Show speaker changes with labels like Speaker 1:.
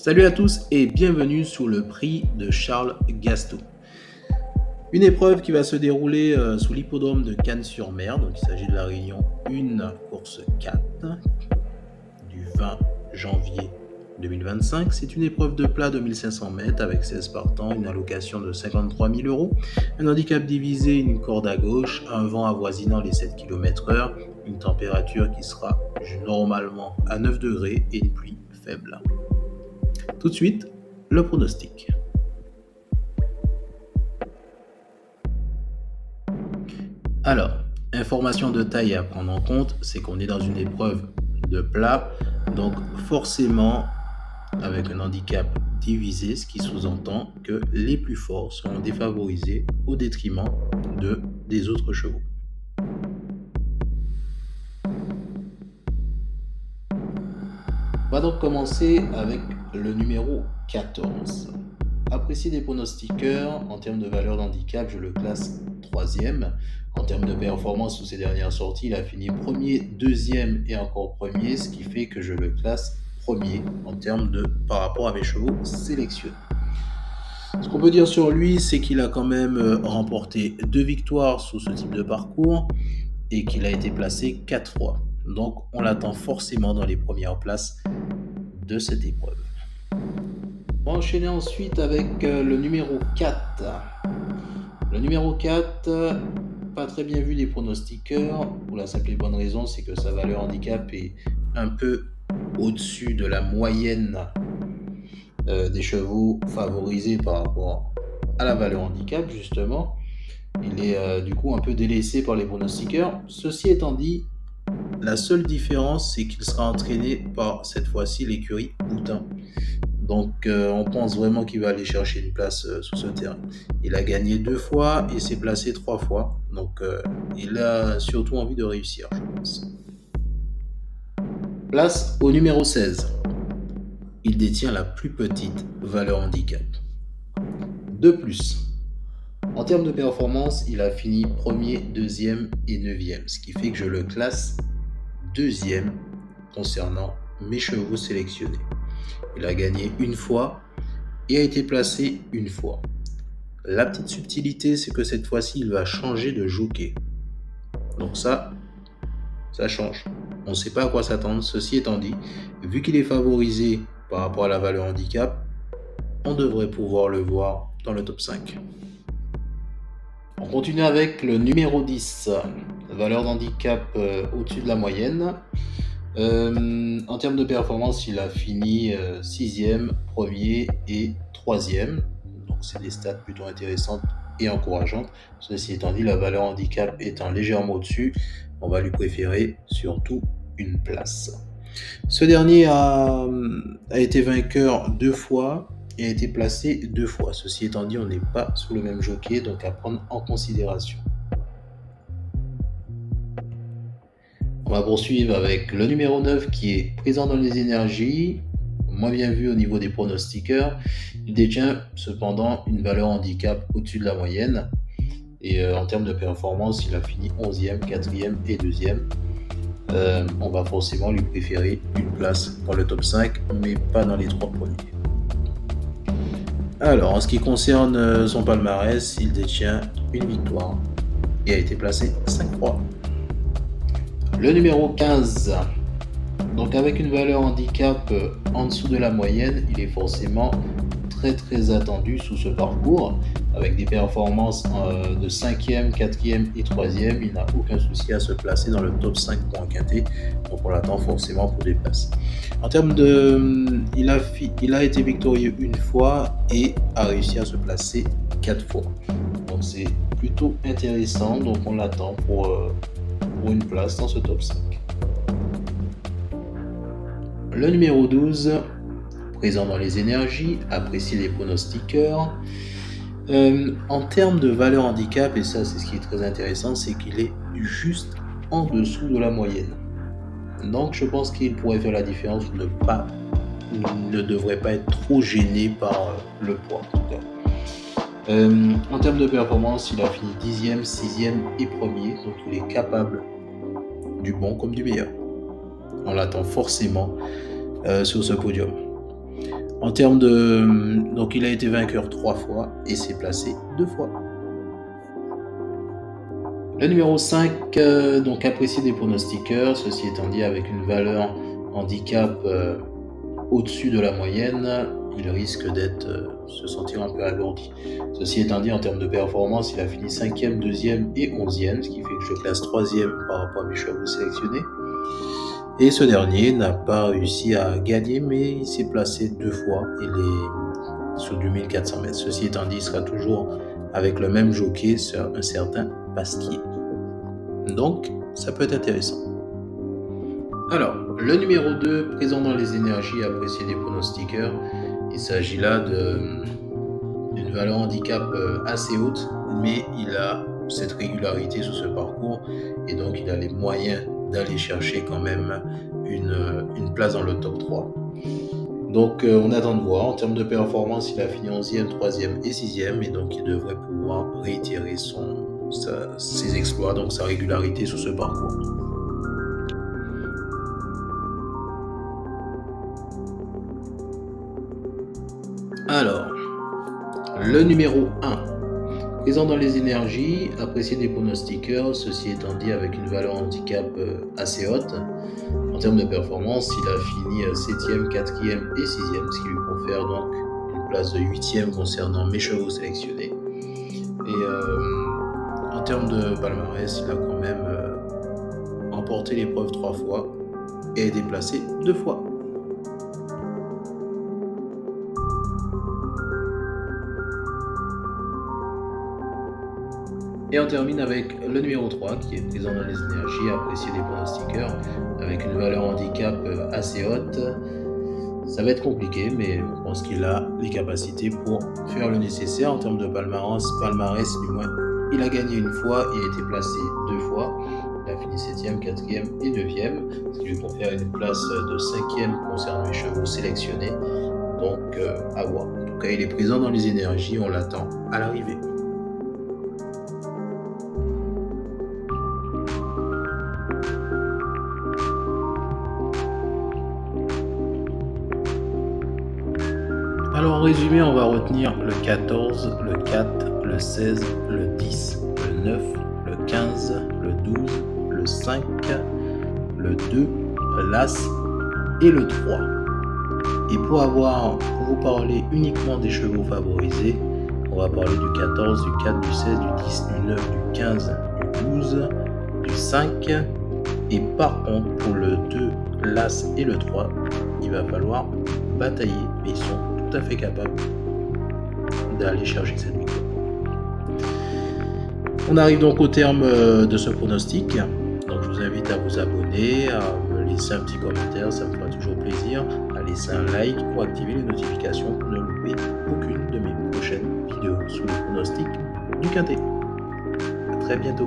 Speaker 1: Salut à tous et bienvenue sur le prix de Charles Gaston. Une épreuve qui va se dérouler sous l'hippodrome de Cannes-sur-Mer. Donc il s'agit de la réunion 1, course 4 du 20 janvier 2025. C'est une épreuve de plat de 1500 mètres avec 16 partants, une allocation de 53 000 euros, un handicap divisé, une corde à gauche, un vent avoisinant les 7 km/h, une température qui sera normalement à 9 degrés et une pluie faible. Tout de suite, le pronostic. Alors, information de taille à prendre en compte, c'est qu'on est dans une épreuve de plat, donc forcément avec un handicap divisé, ce qui sous-entend que les plus forts seront défavorisés au détriment des autres chevaux. On va donc commencer avec le numéro 14. Apprécié des pronostiqueurs, en termes de valeur d'handicap, je le classe 3e. En termes de performance sous ses dernières sorties, il a fini premier, deuxième et encore premier, ce qui fait que je le classe premier en termes de par rapport à mes chevaux sélectionnés. Ce qu'on peut dire sur lui, c'est qu'il a quand même remporté 2 victoires sous ce type de parcours et qu'il a été placé 4 fois. Donc on l'attend forcément dans les premières places de cette épreuve. On va enchaîner ensuite avec le numéro 4. Le numéro 4, pas très bien vu des pronostiqueurs, pour la simple et bonne raison, c'est que sa valeur handicap est un peu au-dessus de la moyenne des chevaux favorisés par rapport à la valeur handicap, justement. Il est du coup un peu délaissé par les pronostiqueurs. Ceci étant dit, la seule différence, c'est qu'il sera entraîné par, cette fois-ci, l'écurie Boutin. Donc on pense vraiment qu'il va aller chercher une place sur ce terrain. Il a gagné 2 fois et s'est placé 3 fois. Donc il a surtout envie de réussir, je pense. Place au numéro 16. Il détient la plus petite valeur handicap. De plus, en termes de performance, il a fini premier, deuxième et neuvième, ce qui fait que je le classe deuxième concernant mes chevaux sélectionnés. Il a gagné une fois et a été placé une fois. La petite subtilité, c'est que cette fois-ci, il va changer de jockey. Donc ça change. On ne sait pas à quoi s'attendre. Ceci étant dit, vu qu'il est favorisé par rapport à la valeur handicap, on devrait pouvoir le voir dans le top 5. On continue avec le numéro 10. Valeur d'handicap au-dessus de la moyenne. En termes de performance, il a fini 6e, 1er et 3e. Donc c'est des stats plutôt intéressantes et encourageantes. Ceci étant dit, la valeur handicap étant légèrement au-dessus, on va lui préférer surtout une place. Ce dernier a été vainqueur 2 fois et a été placé 2 fois. Ceci étant dit, on n'est pas sous le même jockey, donc à prendre en considération. On va poursuivre avec le numéro 9 qui est présent dans les énergies, moins bien vu au niveau des pronostiqueurs. Il détient cependant une valeur handicap au-dessus de la moyenne. Et en termes de performance, il a fini 11e, 4e et 2e. On va forcément lui préférer une place dans le top 5, mais pas dans les 3 premiers. Alors, en ce qui concerne son palmarès, il détient une victoire et a été placé 5 fois. Le numéro 15. Donc avec une valeur handicap en dessous de la moyenne, il est forcément très attendu sous ce parcours. Avec des performances de 5e, 4e et 3e, il n'a aucun souci à se placer dans le top 5 pour un quintet. Donc on l'attend forcément pour des places. En termes de... Il a été victorieux une fois et a réussi à se placer 4 fois. Donc c'est plutôt intéressant, donc on l'attend pour une place dans ce top 5. Le numéro 12, présent dans les énergies, apprécié des pronostiqueurs. En termes de valeur handicap, et ça c'est ce qui est très intéressant, c'est qu'il est juste en dessous de la moyenne. Donc je pense qu'il pourrait faire la différence, ne devrait pas être trop gêné par le poids en tout cas. En termes de performance, il a fini 10e, 6e et 1er, donc il est capable du bon comme du meilleur. On l'attend forcément sur ce podium. En termes de... Donc il a été vainqueur 3 fois et s'est placé 2 fois. Le numéro 5, donc apprécié des pronostiqueurs, ceci étant dit avec une valeur handicap au-dessus de la moyenne, il risque d'être se sentir un peu alourdi. Ceci étant dit, en termes de performance, il a fini 5e, 2e et 11e, ce qui fait que je classe 3e par rapport à mes chevaux sélectionnés. Et ce dernier n'a pas réussi à gagner, mais il s'est placé 2 fois. Il est sur du 1400 mètres. Ceci étant dit, il sera toujours avec le même jockey sur un certain Pasquier. Donc, ça peut être intéressant. Alors, le numéro 2, présent dans les énergies, apprécié des pronostiqueurs. Il s'agit là d'une valeur handicap assez haute, mais il a cette régularité sur ce parcours et donc il a les moyens d'aller chercher quand même une place dans le top 3. Donc on attend de voir. En termes de performance, il a fini 11e, 3e et 6e et donc il devrait pouvoir réitérer ses exploits, donc sa régularité sur ce parcours. Alors, le numéro 1, présent dans les énergies, apprécié des pronostiqueurs, ceci étant dit avec une valeur handicap assez haute. En termes de performance, il a fini 7e, 4e et 6e, ce qui lui confère donc une place de 8e concernant mes chevaux sélectionnés. Et en termes de palmarès, il a quand même remporté l'épreuve 3 fois et est déplacé 2 fois. Et on termine avec le numéro 3 qui est présent dans les énergies, apprécié des pronostiqueurs, avec une valeur handicap assez haute. Ça va être compliqué, mais je pense qu'il a les capacités pour faire le nécessaire en termes de palmarès du moins. Il a gagné une fois et a été placé 2 fois. Il a fini 7e, 4e et 9e, ce qui lui confère une place de 5e concernant les chevaux sélectionnés. Donc à voir. En tout cas, il est présent dans les énergies, on l'attend à l'arrivée. Alors en résumé, on va retenir le 14, le 4, le 16, le 10, le 9, le 15, le 12, le 5, le 2, l'As et le 3. Et pour vous parler uniquement des chevaux favorisés, on va parler du 14, du 4, du 16, du 10, du 9, du 15, du 12, du 5. Et par contre, pour le 2, l'As et le 3, il va falloir batailler, mais ils sont tout à fait capables d'aller chercher cette victoire. On arrive donc au terme de ce pronostic. Donc je vous invite à vous abonner, à me laisser un petit commentaire, ça me fera toujours plaisir, à laisser un like ou activer les notifications pour ne louper aucune de mes prochaines vidéos sous le pronostic du Quintet. À très bientôt.